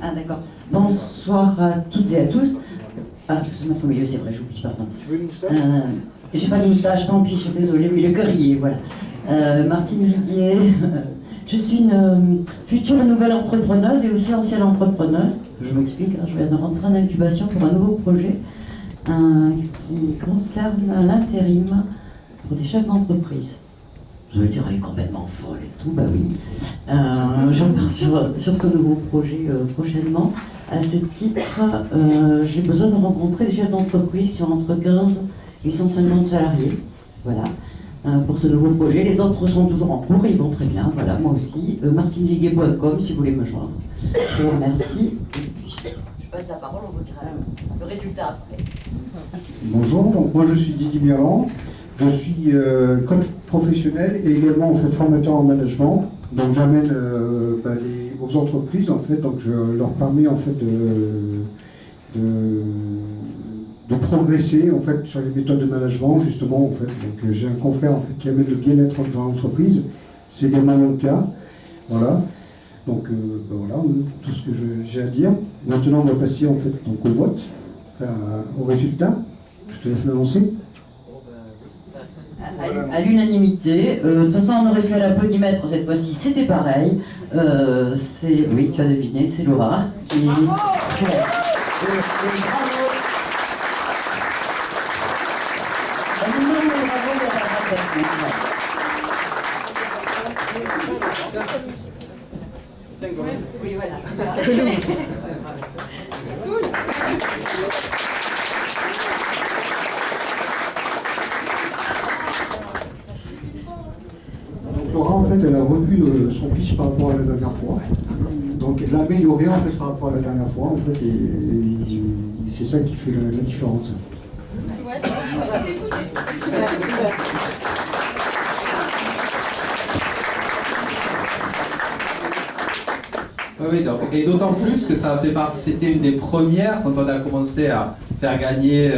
Ah d'accord. Bonsoir à toutes et à tous. Ah, c'est notre milieu, c'est vrai, j'oublie, pardon. Tu veux une moustache J'ai pas de moustache, tant pis, je suis désolée, mais le guerrier, voilà. Martine Viguier, je suis une future et nouvelle entrepreneuse et aussi ancienne entrepreneuse. Je m'explique, hein, je viens de rentrer en incubation pour un nouveau projet qui concerne l'intérim pour des chefs d'entreprise. Vous allez dire, elle est complètement folle et tout, bah oui. Je pars sur ce nouveau projet prochainement. À ce titre, j'ai besoin de rencontrer des chefs d'entreprise qui sont entre 15 et 150 salariés. Voilà, pour ce nouveau projet. Les autres sont toujours en cours et ils vont très bien. Voilà, moi aussi. martineviguier.com si vous voulez me joindre. Je vous remercie. Et puis, je passe la parole, on vous dira le résultat après. Bonjour, donc moi je suis Didier Mirand. Je suis coach professionnel et également en fait formateur en management. Donc j'amène aux entreprises en fait, donc je leur permets en fait de progresser en fait sur les méthodes de management justement en fait. Donc j'ai un confrère en fait qui amène le bien-être dans l'entreprise. C'est également mon cas. Voilà. Donc voilà tout ce que j'ai à dire. Maintenant on va passer en fait donc au vote, enfin, au résultat. Je te laisse l'annoncer. À l'unanimité. De toute façon, on aurait fait l'applaudimètre cette fois-ci, c'était pareil. Oui, tu as deviné, c'est Laura qui. Bravo. Oui, voilà. Laura, en fait, elle a revu son pitch par rapport à la dernière fois. Donc, elle l'a amélioré en fait par rapport à la dernière fois, en fait, et c'est ça qui fait la différence. Oui, donc, et d'autant plus que ça a fait partie, c'était une des premières quand on a commencé à faire gagner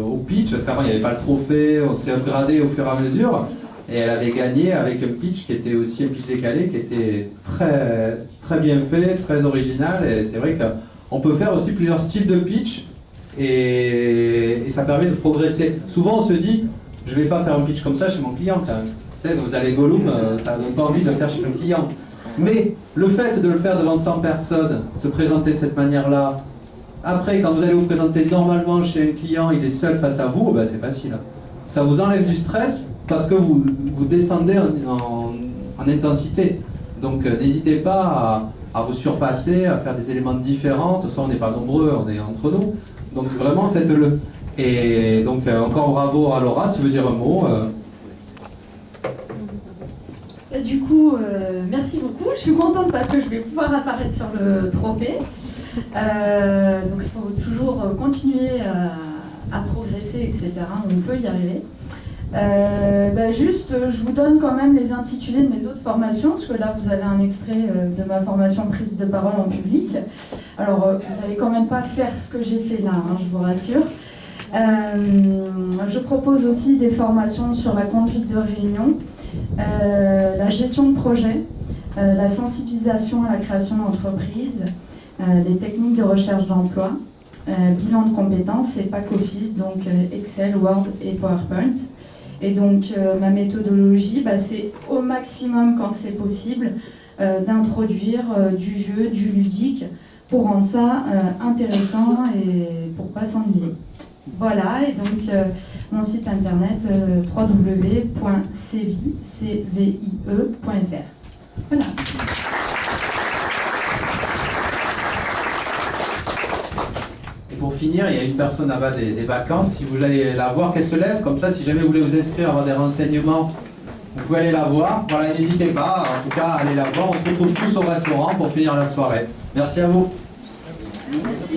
au pitch, parce qu'avant il n'y avait pas le trophée, on s'est upgradé au fur et à mesure. Et elle avait gagné avec un pitch qui était aussi un pitch décalé, qui était très, très bien fait, très original. Et c'est vrai qu'on peut faire aussi plusieurs styles de pitch et ça permet de progresser. Souvent on se dit, je ne vais pas faire un pitch comme ça chez mon client quand même. Tu sais, vous allez Gollum, ça ne donne pas envie de le faire chez le client. Mais le fait de le faire devant 100 personnes, se présenter de cette manière-là, après quand vous allez vous présenter normalement chez un client, il est seul face à vous, ben, c'est facile. Ça vous enlève du stress. Parce que vous descendez en intensité. Donc n'hésitez pas à vous surpasser, à faire des éléments différents. De toute façon, on n'est pas nombreux, on est entre nous. Donc vraiment, faites-le. Et donc encore bravo à Laura, si tu veux dire un mot. Du coup, merci beaucoup. Je suis contente parce que je vais pouvoir apparaître sur le trophée. Donc il faut toujours continuer à progresser, etc. On peut y arriver. Juste, je vous donne quand même les intitulés de mes autres formations, parce que là, vous avez un extrait de ma formation prise de parole en public. Alors, vous n'allez quand même pas faire ce que j'ai fait là, hein, je vous rassure. Je propose aussi des formations sur la conduite de réunion, la gestion de projet, la sensibilisation à la création d'entreprise, les techniques de recherche d'emploi, bilan de compétences et pack office, donc Excel, Word et PowerPoint. Et donc ma méthodologie, c'est au maximum quand c'est possible d'introduire du jeu, du ludique pour rendre ça intéressant et pour pas s'ennuyer. Voilà, et donc mon site internet www.cvie.fr. Voilà. Pour finir, il y a une personne là-bas des vacances. Si vous allez la voir, qu'elle se lève. Comme ça, si jamais vous voulez vous inscrire, avoir des renseignements, vous pouvez aller la voir. Voilà, n'hésitez pas. En tout cas, allez la voir. On se retrouve tous au restaurant pour finir la soirée. Merci à vous. Merci.